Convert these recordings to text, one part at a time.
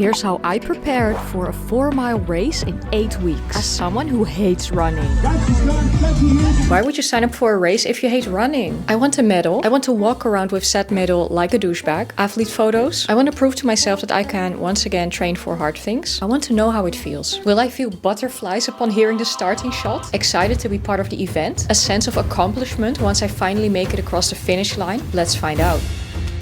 here's how I prepared for a 4-mile race in 8 weeks. As someone who hates running. Why would you sign up for a race if you hate running? I want a medal. I want to walk around with said medal like a douchebag. Athlete photos. I want to prove to myself that I can once again train for hard things. I want to know how it feels. Will I feel butterflies upon hearing the starting shot? Excited to be part of the event? A sense of accomplishment once I finally make it across the finish line? Let's find out.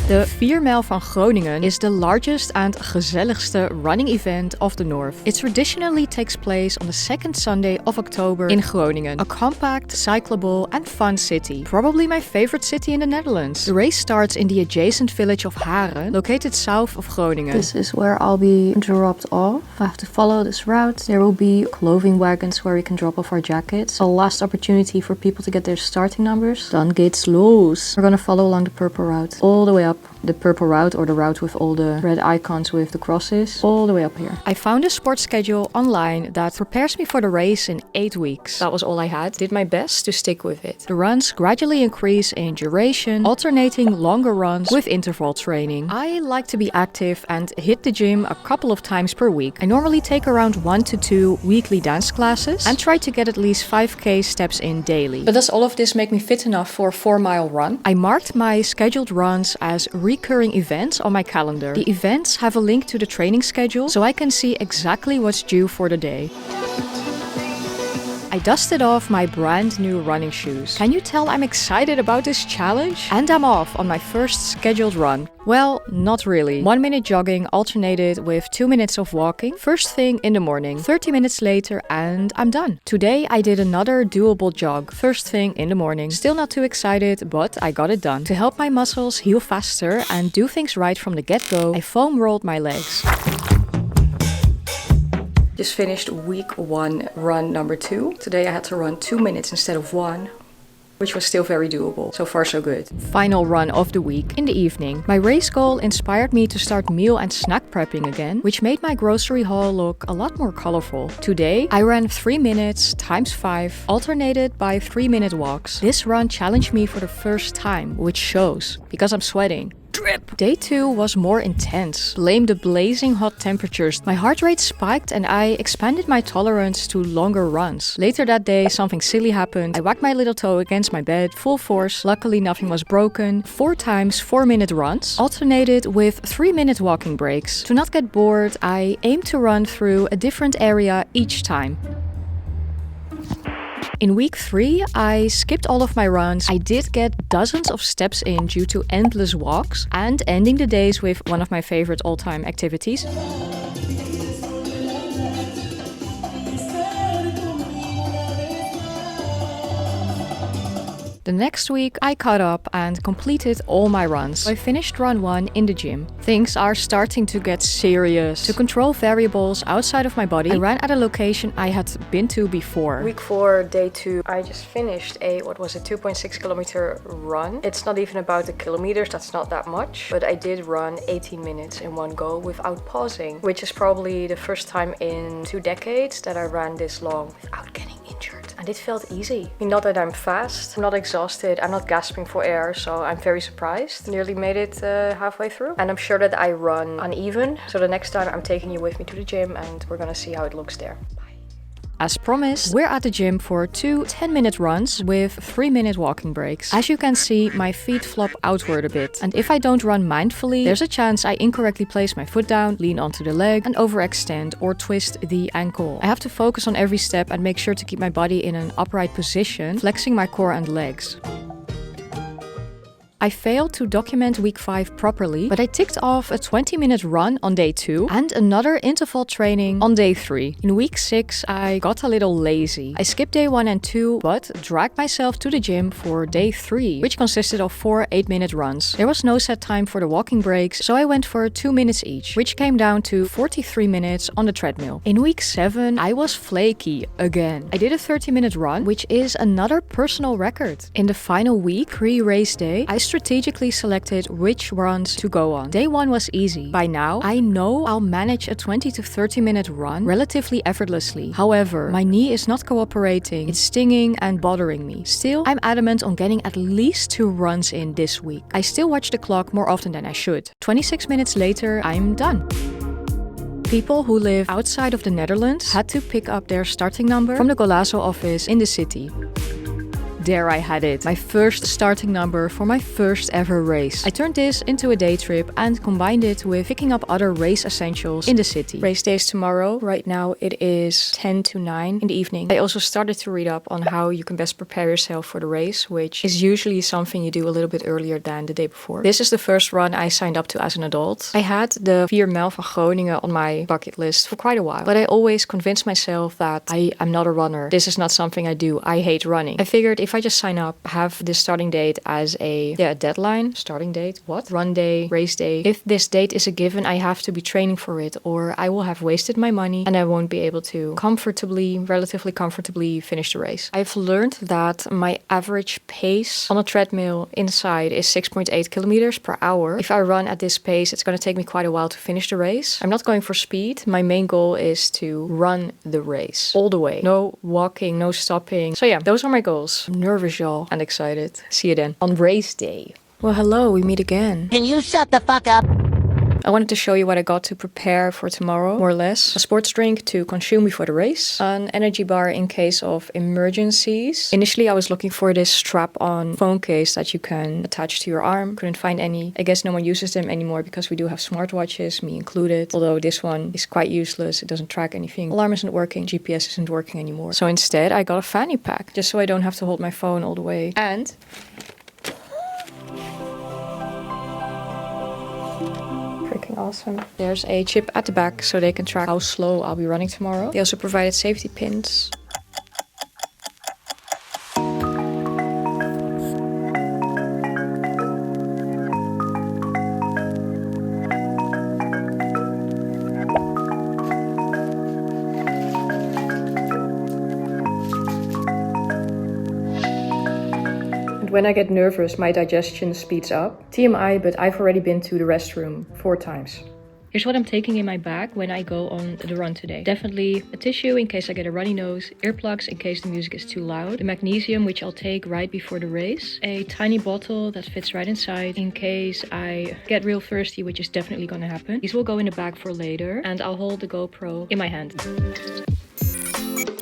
The Mijl van Groningen is the largest and gezelligste running event of the north. It traditionally takes place on the second Sunday of October in Groningen, a compact, cyclable and fun city. Probably my favorite city in the Netherlands. The race starts in the adjacent village of Haren, located south of Groningen. This is where I'll be dropped off. I have to follow this route. There will be clothing wagons where we can drop off our jackets. A last opportunity for people to get their starting numbers. Dan geht's los. We're gonna follow along the purple route all the way up. The purple route, or the route with all the red icons with the crosses, all the way up here. I found a sports schedule online that prepares me for the race in 8 weeks. That was all I had. Did my best to stick with it. The runs gradually increase in duration, alternating longer runs with interval training. I like to be active and hit the gym a couple of times per week. I normally take around 1 to 2 weekly dance classes and try to get at least 5k steps in daily. But does all of this make me fit enough for a 4-mile run? I marked my scheduled runs as recurring events on my calendar. The events have a link to the training schedule, so I can see exactly what's due for the day. I dusted off my brand new running shoes. Can you tell I'm excited about this challenge? And I'm off on my first scheduled run. Well, not really. 1 minute jogging alternated with 2 minutes of walking. First thing in the morning, 30 minutes later, and I'm done. Today I did another doable jog. First thing in the morning. Still not too excited, but I got it done. To help my muscles heal faster and do things right from the get-go, I foam rolled my legs. Just finished week 1 run number 2. Today I had to run 2 minutes instead of 1, which was still very doable. So far so good. Final run of the week in the evening. My race goal inspired me to start meal and snack prepping again, which made my grocery haul look a lot more colorful. Today I ran 3 minutes times 5, alternated by 3-minute walks. This run challenged me for the first time, which shows, because I'm sweating. Drip. Day 2 was more intense. Blame the blazing hot temperatures. My heart rate spiked and I expanded my tolerance to longer runs. Later that day, something silly happened. I whacked my little toe against my bed, full force. Luckily, nothing was broken. 4 times 4-minute runs, alternated with 3-minute walking breaks. To not get bored, I aimed to run through a different area each time. In week 3, I skipped all of my runs. I did get dozens of steps in due to endless walks and ending the days with one of my favorite all-time activities. The next week, I caught up and completed all my runs. I finished run 1 in the gym. Things are starting to get serious. To control variables outside of my body, I ran at a location I had been to before. Week 4, day 2, I just finished a 2.6 kilometer run. It's not even about the kilometers, that's not that much. But I did run 18 minutes in one go without pausing, which is probably the first time in 2 decades that I ran this long without getting injured. And it felt easy. I mean, not that I'm fast, I'm not exhausted, I'm not gasping for air, so I'm very surprised. Nearly made it halfway through. And I'm sure that I run uneven, so the next time I'm taking you with me to the gym and we're gonna see how it looks there. As promised, we're at the gym for 2 10-minute runs with 3-minute walking breaks. As you can see, my feet flop outward a bit. And if I don't run mindfully, there's a chance I incorrectly place my foot down, lean onto the leg, and overextend or twist the ankle. I have to focus on every step and make sure to keep my body in an upright position, flexing my core and legs. I failed to document week 5 properly, but I ticked off a 20-minute run on day 2 and another interval training on day 3. In week 6, I got a little lazy. I skipped day 1 and 2, but dragged myself to the gym for day 3, which consisted of 4 8-minute runs. There was no set time for the walking breaks, so I went for 2 minutes each, which came down to 43 minutes on the treadmill. In week 7, I was flaky again. I did a 30-minute run, which is another personal record. In the final week, pre-race day, I strategically selected which runs to go on. Day 1 was easy. By now, I know I'll manage a 20 to 30 minute run relatively effortlessly. However, my knee is not cooperating. It's stinging and bothering me. Still, I'm adamant on getting at least 2 runs in this week. I still watch the clock more often than I should. 26 minutes later, I'm done. People who live outside of the Netherlands had to pick up their starting number from the Golazo office in the city. There I had it, my first starting number for my first ever race. I turned this into a day trip and combined it with picking up other race essentials in the city. Race day is tomorrow. Right now it is 10 to 9 in the evening. I also started to read up on how you can best prepare yourself for the race, which is usually something you do a little bit earlier than the day before. This is the first run I signed up to as an adult. I had the Mijl van Groningen on my bucket list for quite a while, but I always convinced myself that I'm not a runner. This is not something I do. I hate running. I figured if I just sign up, have this starting date as a deadline. Starting date? What? Run day, race day. If this date is a given, I have to be training for it, or I will have wasted my money and I won't be able to relatively comfortably finish the race. I've learned that my average pace on a treadmill inside is 6.8 kilometers per hour. If I run at this pace, it's going to take me quite a while to finish the race. I'm not going for speed. My main goal is to run the race all the way. No walking, no stopping. So yeah, those are my goals. I'm nervous, y'all, and excited. See you then on race day. Well, hello, we meet again. Can you shut the fuck up? I wanted to show you what I got to prepare for tomorrow, more or less. A sports drink to consume before the race. An energy bar in case of emergencies. Initially, I was looking for this strap-on phone case that you can attach to your arm. Couldn't find any. I guess no one uses them anymore because we do have smartwatches, me included. Although this one is quite useless. It doesn't track anything. Alarm isn't working. GPS isn't working anymore. So instead, I got a fanny pack. Just so I don't have to hold my phone all the way. And freaking awesome. There's a chip at the back so they can track how slow I'll be running tomorrow. They also provided safety pins. When I get nervous, my digestion speeds up. TMI, but I've already been to the restroom 4 times. Here's what I'm taking in my bag when I go on the run today. Definitely a tissue in case I get a runny nose, earplugs in case the music is too loud, the magnesium which I'll take right before the race, a tiny bottle that fits right inside in case I get real thirsty, which is definitely gonna happen. These will go in the bag for later, and I'll hold the GoPro in my hand.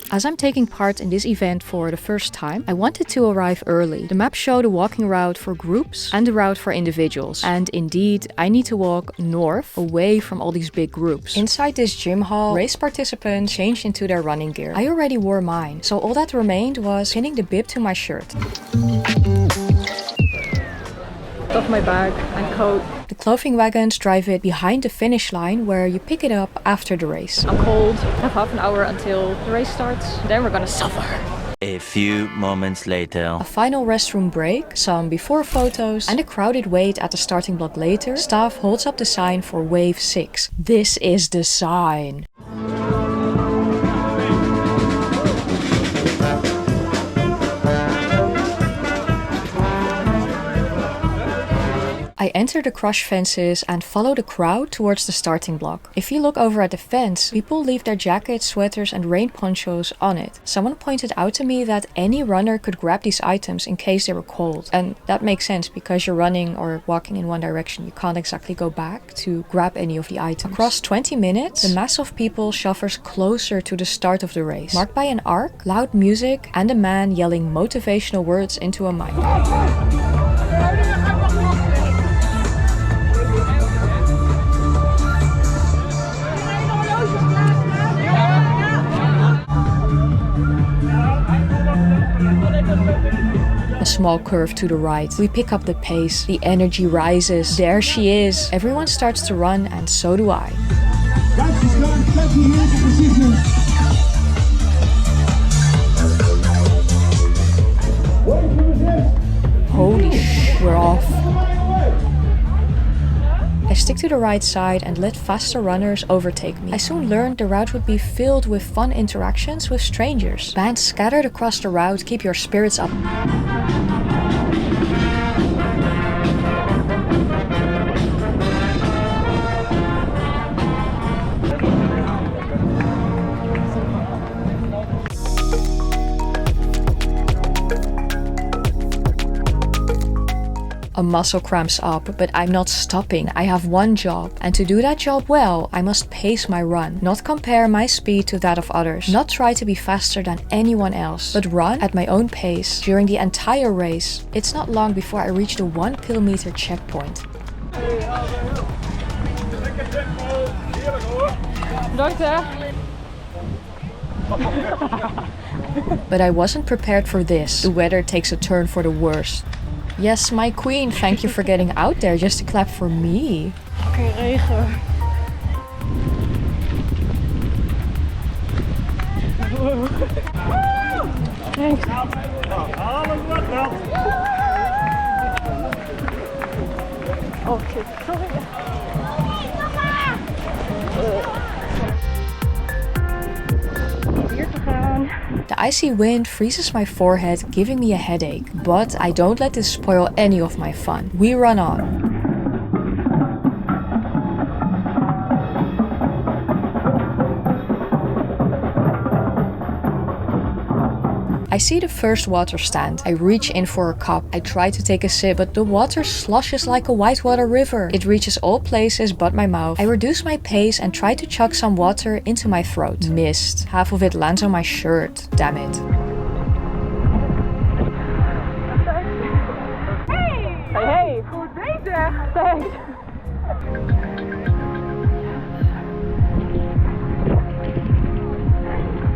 As I'm taking part in this event for the first time, I wanted to arrive early. The map showed a walking route for groups and a route for individuals. And indeed, I need to walk north, away from all these big groups. Inside this gym hall, race participants changed into their running gear. I already wore mine, so all that remained was pinning the bib to my shirt. Off my bag and coat. The clothing wagons drive it behind the finish line where you pick it up after the race. I'm cold. I have half an hour until the race starts. Then we're gonna suffer. A few moments later. A final restroom break, some before photos, and a crowded wait at the starting block later. Staff holds up the sign for wave 6. This is the sign. I enter the crush fences and follow the crowd towards the starting block. If you look over at the fence, people leave their jackets, sweaters and rain ponchos on it. Someone pointed out to me that any runner could grab these items in case they were cold. And that makes sense because you're running or walking in one direction. You can't exactly go back to grab any of the items. Across 20 minutes, the mass of people shuffles closer to the start of the race, marked by an arc, loud music and a man yelling motivational words into a mic. A small curve to the right. We pick up the pace. The energy rises. There she is. Everyone starts to run and so do I. Holy sh! We're off. I stick to the right side and let faster runners overtake me. I soon learned the route would be filled with fun interactions with strangers. Bands scattered across the route keep your spirits up. A muscle cramps up, but I'm not stopping. I have one job, and to do that job well, I must pace my run. Not compare my speed to that of others. Not try to be faster than anyone else, but run at my own pace during the entire race. It's not long before I reach the 1 kilometer checkpoint. But I wasn't prepared for this. The weather takes a turn for the worst. Yes, my queen, thank you for getting out there just to clap for me. Oké, regen. Thanks. Oh shit, sorry. The icy wind freezes my forehead, giving me a headache. But I don't let this spoil any of my fun. We run on. I see the first water stand. I reach in for a cup. I try to take a sip, but the water sloshes like a whitewater river. It reaches all places but my mouth. I reduce my pace and try to chug some water into my throat. Missed. Half of it lands on my shirt. Damn it. Hey, goed bezig. Thanks.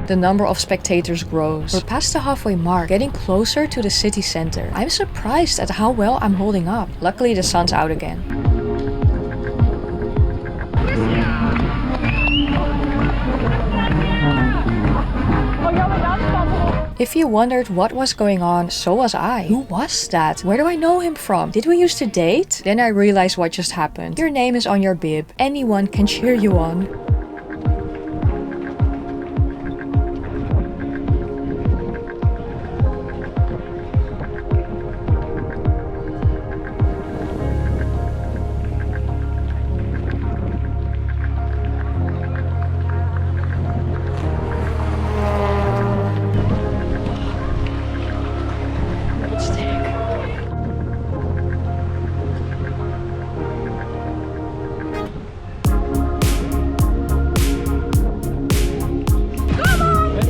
The number of spectators grows. We're past the halfway mark, getting closer to the city center. I'm surprised at how well I'm holding up. Luckily the sun's out again. If you wondered what was going on, so was I. Who was that? Where do I know him from? Did we used to date? Then I realized what just happened. Your name is on your bib. Anyone can cheer you on.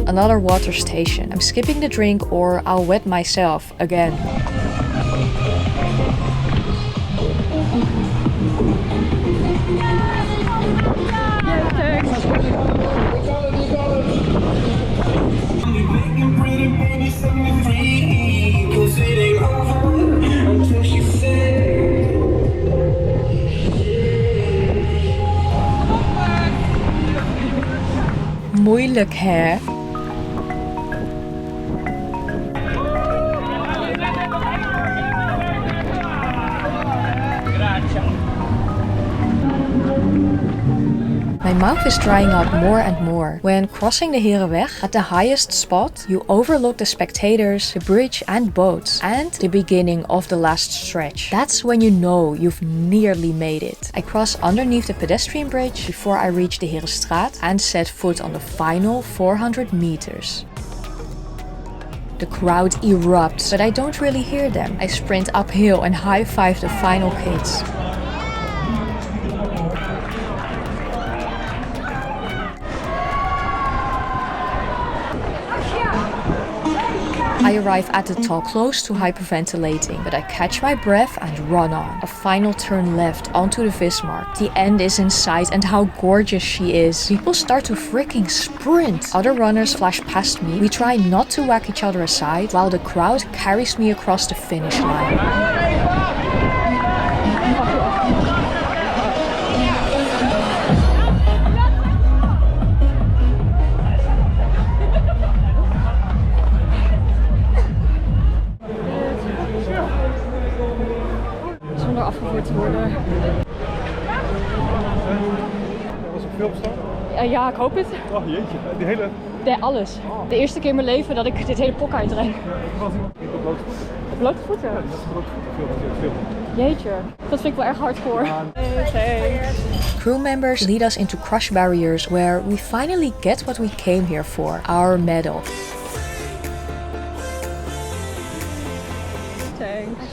Another water station. I'm skipping the drink or I'll wet myself again. Moeilijk hè? My mouth is drying up more and more. When crossing the Herenweg, at the highest spot, you overlook the spectators, the bridge and boats, and the beginning of the last stretch. That's when you know you've nearly made it. I cross underneath the pedestrian bridge before I reach the Herenstraat and set foot on the final 400 meters. The crowd erupts, but I don't really hear them. I sprint uphill and high-five the final kids. I arrive at the top, close to hyperventilating, but I catch my breath and run on. A final turn left onto the Bismarck. The end is in sight and how gorgeous she is. People start to freaking sprint. Other runners flash past me. We try not to whack each other aside, while the crowd carries me across the finish line. Zonder afgevoerd te worden. Was er veel op staan? Ja, ik hoop het. Oh jeetje, die hele... Nee, alles. De eerste keer in mijn leven dat ik dit hele pok uitren. Ja, ik was iemand op blote voeten. Op blote voeten? Ja, dat is blote voeten veel. Jeetje, dat vind ik wel erg hardcore. Crew members lead us into crush barriers where we finally get what we came here for, our medal. Thanks.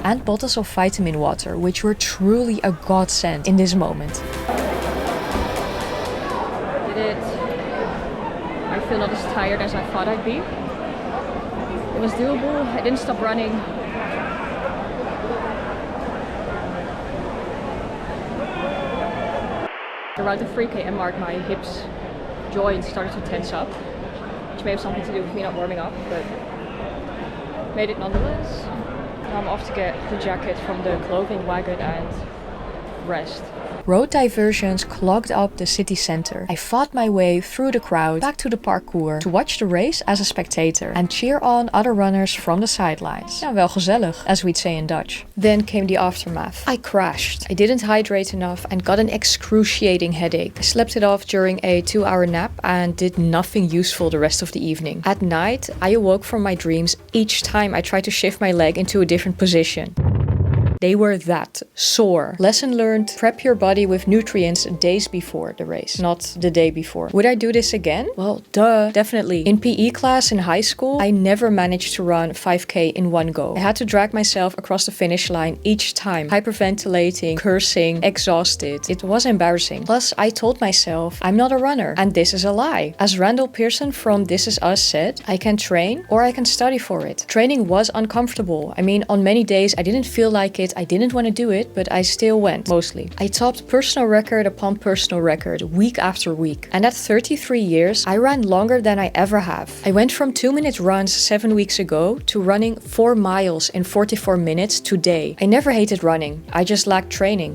and bottles of vitamin water, which were truly a godsend in this moment. Did it. I feel not as tired as I thought I'd be. It was doable. I didn't stop running. Around the 3 km mark, my hips, joints started to tense up, which may have something to do with me not warming up, but made it nonetheless. Now I'm off to get the jacket from the clothing wagon and rest. Road diversions clogged up the city center. I fought my way through the crowd back to the parkour to watch the race as a spectator and cheer on other runners from the sidelines. Ja, wel gezellig, as we'd say in Dutch. Then came the aftermath. I crashed. I didn't hydrate enough and got an excruciating headache. I slept it off during a 2-hour nap and did nothing useful the rest of the evening. At night, I awoke from my dreams each time I tried to shift my leg into a different position. They were that sore. Lesson learned, prep your body with nutrients days before the race, not the day before. Would I do this again? Well, duh, definitely. In PE class in high school, I never managed to run 5K in one go. I had to drag myself across the finish line each time, hyperventilating, cursing, exhausted. It was embarrassing. Plus, I told myself, I'm not a runner, and this is a lie. As Randall Pearson from This Is Us said, I can train or I can study for it. Training was uncomfortable. I mean, on many days, I didn't feel like it. I didn't want to do it, but I still went, mostly. I topped personal record upon personal record, week after week. And at 33 years, I ran longer than I ever have. I went from 2-minute runs 7 weeks ago to running 4 miles in 44 minutes today. I never hated running. I just lacked training.